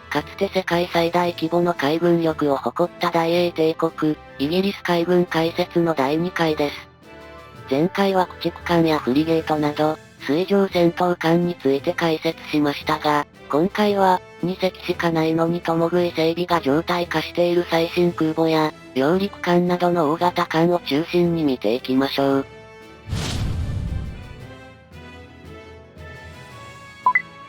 かつて世界最大規模の海軍力を誇った大英帝国、イギリス海軍開設の第2回です。前回は駆逐艦やフリゲートなど、水上戦闘艦について解説しましたが、今回は、2隻しかないのに共食い整備が常態化している最新空母や、揚陸艦などの大型艦を中心に見ていきましょう。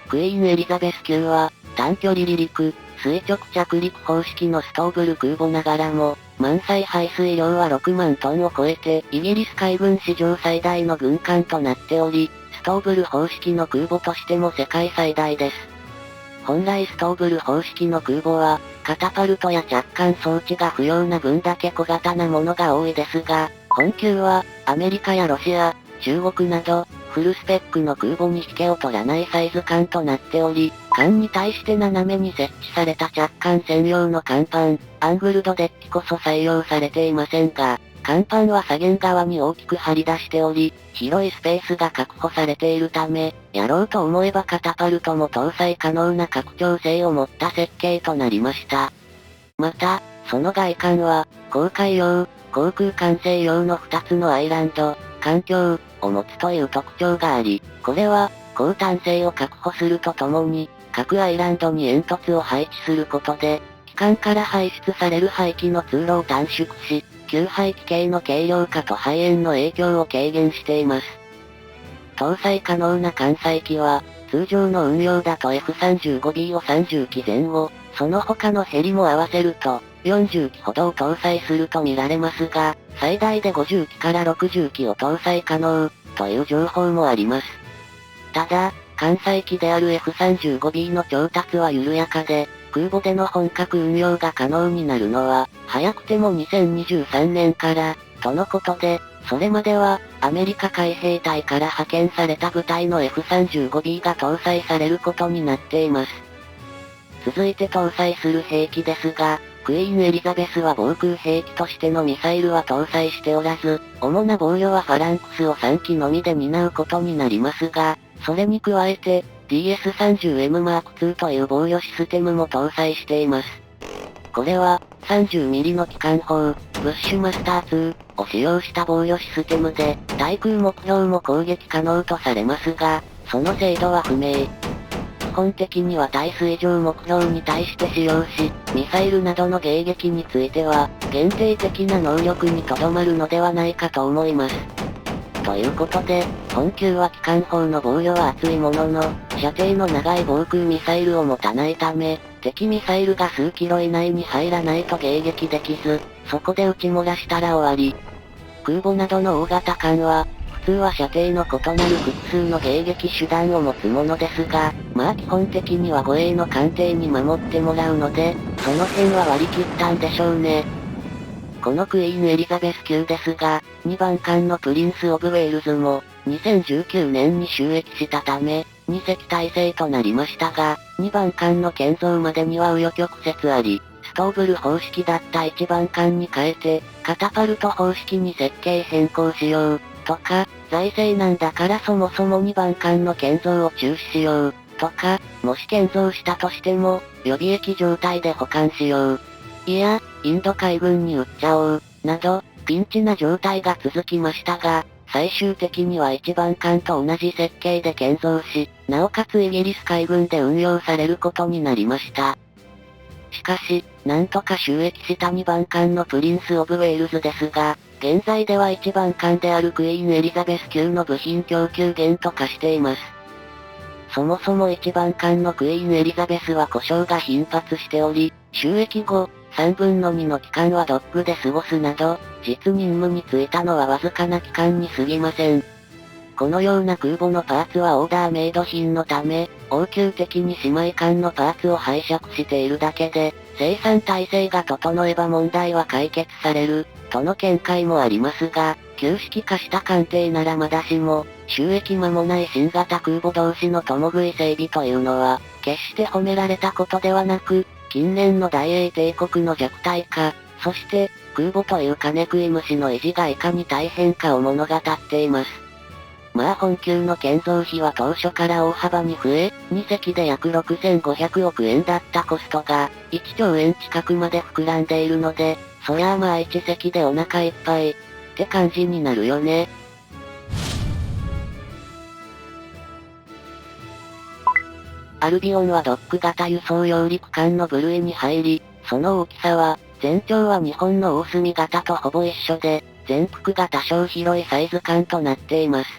クイーンエリザベス級は、短距離離陸、垂直着陸方式のストーブル空母ながらも、満載排水量は6万トンを超えて、イギリス海軍史上最大の軍艦となっており、ストーブル方式の空母としても世界最大です。本来ストーブル方式の空母は、カタパルトや着艦装置が不要な分だけ小型なものが多いですが、本級は、アメリカやロシア、中国など、フルスペックの空母に引けを取らないサイズ艦となっており、艦に対して斜めに設置された着艦専用の甲板、アングルドデッキこそ採用されていませんが、甲板は左舷側に大きく張り出しており、広いスペースが確保されているため、やろうと思えばカタパルトも搭載可能な拡張性を持った設計となりました。また、その外観は、航海用、航空管制用の2つのアイランド、環境を持つという特徴があり、これは、高端性を確保するとともに、各アイランドに煙突を配置することで、機関から排出される排気の通路を短縮し、給排気系の軽量化と排煙の影響を軽減しています。搭載可能な艦載機は、通常の運用だと F35B を30機前後、その他のヘリも合わせると、40機ほどを搭載すると見られますが、最大で50機から60機を搭載可能、という情報もあります。ただ、艦載機である F35B の調達は緩やかで、空母での本格運用が可能になるのは、早くても2023年から、とのことで、それまでは、アメリカ海兵隊から派遣された部隊の F35B が搭載されることになっています。続いて搭載する兵器ですが、クイーンエリザベスは防空兵器としてのミサイルは搭載しておらず、主な防御はファランクスを3機のみで担うことになりますが、それに加えて、DS30M M2 という防御システムも搭載しています。これは、30mm の機関砲、ブッシュマスター2を使用した防御システムで、対空目標も攻撃可能とされますが、その精度は不明。基本的には対水上目標に対して使用し、ミサイルなどの迎撃については、限定的な能力にとどまるのではないかと思います。ということで、本級は機関砲の防御は厚いものの、射程の長い防空ミサイルを持たないため、敵ミサイルが数キロ以内に入らないと迎撃できず、そこで撃ち漏らしたら終わり。空母などの大型艦は、普通は射程の異なる複数の迎撃手段を持つものですが、まあ基本的には護衛の艦艇に守ってもらうので、その辺は割り切ったんでしょうね。このクイーンエリザベス級ですが、2番艦のプリンス・オブ・ウェールズも、2019年に就役したため、2隻体制となりましたが、2番艦の建造までには紆余曲折あり、ストーブル方式だった1番艦に変えて、カタパルト方式に設計変更しよう、とか、財政難だからそもそも2番艦の建造を中止しよう、とか、もし建造したとしても、予備役状態で保管しよう。いや、インド海軍に売っちゃおう、など、ピンチな状態が続きましたが、最終的には1番艦と同じ設計で建造し、なおかつイギリス海軍で運用されることになりました。しかし、なんとか就役した2番艦のプリンス・オブ・ウェールズですが、現在では1番艦であるクイーンエリザベス級の部品供給源と化しています。そもそも1番艦のクイーンエリザベスは故障が頻発しており、就役後、3分の2の期間はドックで過ごすなど、実任務に就いたのはわずかな期間に過ぎません。このような空母のパーツはオーダーメイド品のため、応急的に姉妹艦のパーツを拝借しているだけで、生産体制が整えば問題は解決される、との見解もありますが、旧式化した艦艇ならまだしも、就役間もない新型空母同士の共食い整備というのは、決して褒められたことではなく、近年の大英帝国の弱体化、そして、空母という金食い虫の維持がいかに大変かを物語っています。まあ本級の建造費は当初から大幅に増え、2隻で約6500億円だったコストが、1兆円近くまで膨らんでいるので、そりゃあまあ1隻でお腹いっぱい、って感じになるよね。アルビオンはドック型輸送揚陸艦の部類に入り、その大きさは、全長は日本の大隅型とほぼ一緒で、全幅が多少広いサイズ感となっています。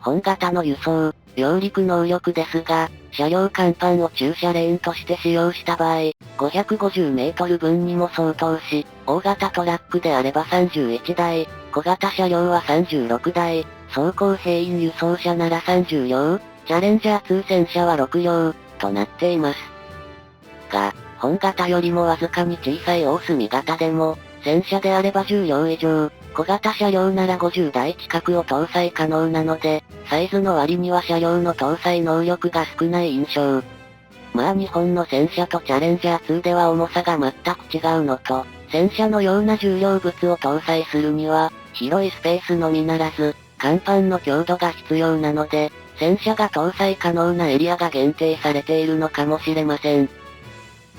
本型の輸送、揚陸能力ですが、車両甲板を駐車レーンとして使用した場合、550メートル分にも相当し、大型トラックであれば31台、小型車両は36台、装甲兵員輸送車なら30両、チャレンジャー2戦車は6両、となっています。が、本型よりもわずかに小さい大隅型でも、戦車であれば10両以上、小型車両なら50台近くを搭載可能なので、サイズの割には車両の搭載能力が少ない印象。まあ日本の戦車とチャレンジャー2では重さが全く違うのと、戦車のような重量物を搭載するには、広いスペースのみならず、甲板の強度が必要なので、戦車が搭載可能なエリアが限定されているのかもしれません。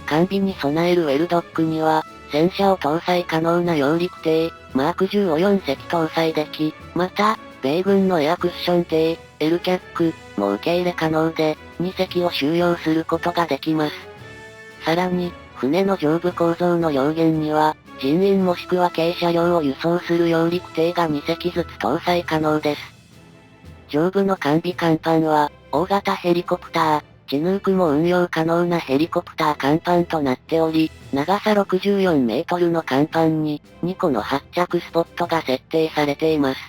完備に備えるウェルドックには、戦車を搭載可能な揚陸艇、マーク10を4隻搭載でき、また、米軍のエアクッション艇、エルキャックも受け入れ可能で、2隻を収容することができます。さらに、船の上部構造の両舷には、人員もしくは軽車両を輸送する揚陸艇が2隻ずつ搭載可能です。上部の完備甲板は、大型ヘリコプター、チヌークも運用可能なヘリコプター甲板となっており、長さ64メートルの甲板に、2個の発着スポットが設定されています。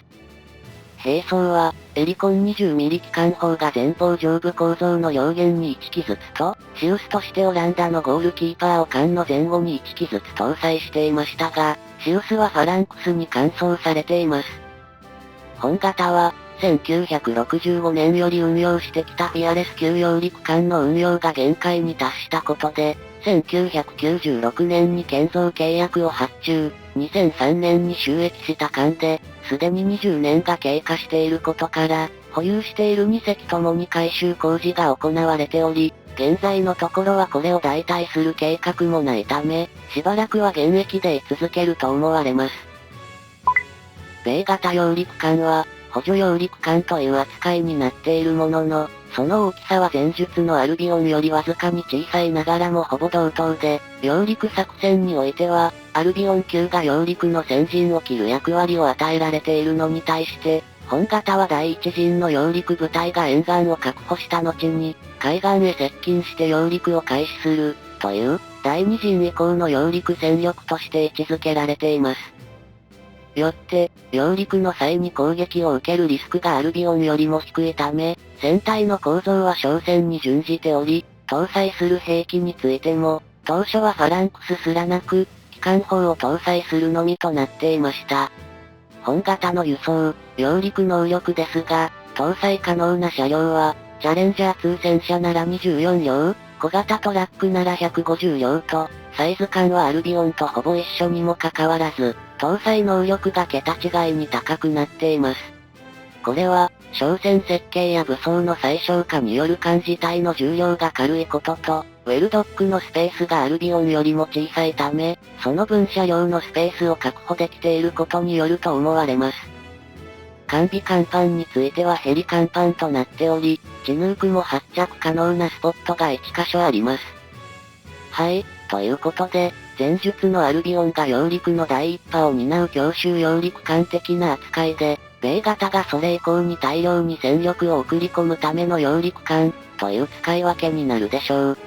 兵装は、エリコン20ミリ機関砲が前方上部構造の両舷に1機ずつと、シウスとしてオランダのゴールキーパーを艦の前後に1機ずつ搭載していましたが、シウスはファランクスに換装されています。本型は、1965年より運用してきたフィアレス級揚陸艦の運用が限界に達したことで、1996年に建造契約を発注、2003年に就役した艦で、すでに20年が経過していることから、保有している2隻ともに改修工事が行われており、現在のところはこれを代替する計画もないため、しばらくは現役で居続けると思われます。米型揚陸艦は、補助揚陸艦という扱いになっているものの、その大きさは前述のアルビオンよりわずかに小さいながらもほぼ同等で、揚陸作戦においては、アルビオン級が揚陸の先陣を切る役割を与えられているのに対して、本型は第一陣の揚陸部隊が沿岸を確保した後に、海岸へ接近して揚陸を開始する、という、第二陣以降の揚陸戦力として位置づけられています。よって、揚陸の際に攻撃を受けるリスクがアルビオンよりも低いため、船体の構造は商船に準じており、搭載する兵器についても、当初はファランクスすらなく、機関砲を搭載するのみとなっていました。本型の輸送、揚陸能力ですが、搭載可能な車両は、チャレンジャー2戦車なら24両、小型トラックなら150両と、サイズ感はアルビオンとほぼ一緒にもかかわらず、搭載能力が桁違いに高くなっています。これは、商船設計や武装の最小化による艦自体の重量が軽いことと、ウェルドックのスペースがアルビオンよりも小さいため、その分車両のスペースを確保できていることによると思われます。完備甲板についてはヘリ甲板となっており、チヌークも発着可能なスポットが1箇所あります。はい、ということで、前述のアルビオンが揚陸の第一波を担う強襲揚陸艦的な扱いで、米型がそれ以降に大量に戦力を送り込むための揚陸艦、という使い分けになるでしょう。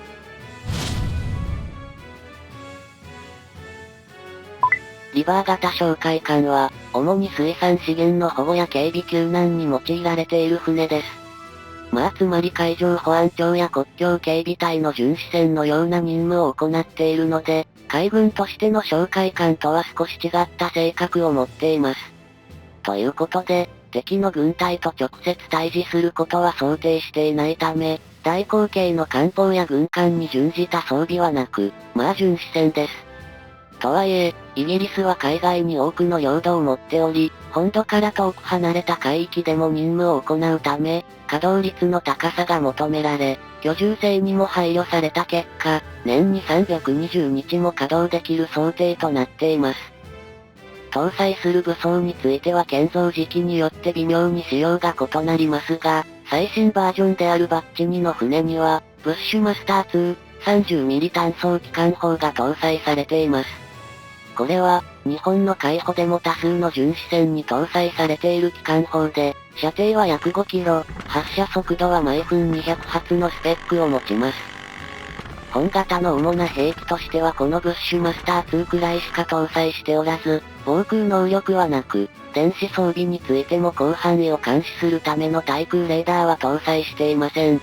リバー型哨戒艦は、主に水産資源の保護や警備救難に用いられている船です。まあつまり海上保安庁や国境警備隊の巡視船のような任務を行っているので、海軍としての哨戒艦とは少し違った性格を持っています。ということで、敵の軍隊と直接対峙することは想定していないため、大口径の艦砲や軍艦に準じた装備はなく、まあ巡視船です。とはいえ、イギリスは海外に多くの領土を持っており、本土から遠く離れた海域でも任務を行うため、稼働率の高さが求められ、居住性にも配慮された結果、年に320日も稼働できる想定となっています。搭載する武装については建造時期によって微妙に仕様が異なりますが、最新バージョンであるバッチ2の船には、ブッシュマスター2、30mm 単装機関砲が搭載されています。これは、日本の海保でも多数の巡視船に搭載されている機関砲で、射程は約5キロ、発射速度は毎分200発のスペックを持ちます。本型の主な兵器としてはこのブッシュマスター2くらいしか搭載しておらず、防空能力はなく、電子装備についても広範囲を監視するための対空レーダーは搭載していません。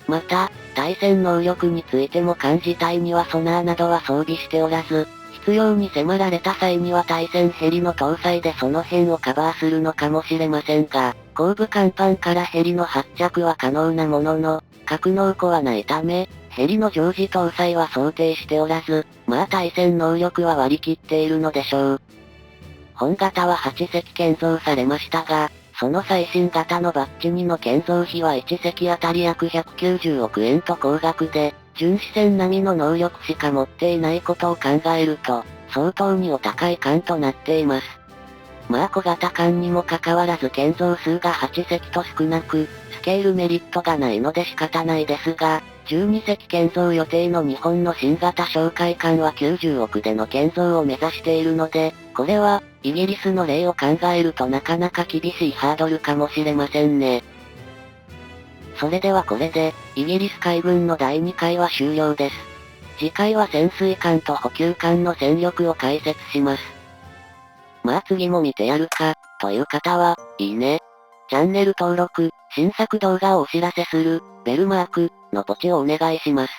また、対戦能力についても艦自体にはソナーなどは装備しておらず、必要に迫られた際には対戦ヘリの搭載でその辺をカバーするのかもしれませんが、後部甲板からヘリの発着は可能なものの、格納庫はないため、ヘリの常時搭載は想定しておらず、まあ対戦能力は割り切っているのでしょう。本型は8隻建造されましたが、その最新型のバッチ2の建造費は1隻あたり約190億円と高額で、巡視船並みの能力しか持っていないことを考えると、相当にお高い艦となっています。まあ小型艦にもかかわらず建造数が8隻と少なく、スケールメリットがないので仕方ないですが、12隻建造予定の日本の新型哨戒艦は90億での建造を目指しているので、これは、イギリスの例を考えるとなかなか厳しいハードルかもしれませんね。それではこれで、イギリス海軍の第2回は終了です。次回は潜水艦と補給艦の戦力を解説します。まあ次も見てやるか、という方は、いいね。チャンネル登録、新作動画をお知らせする、ベルマーク、のポチをお願いします。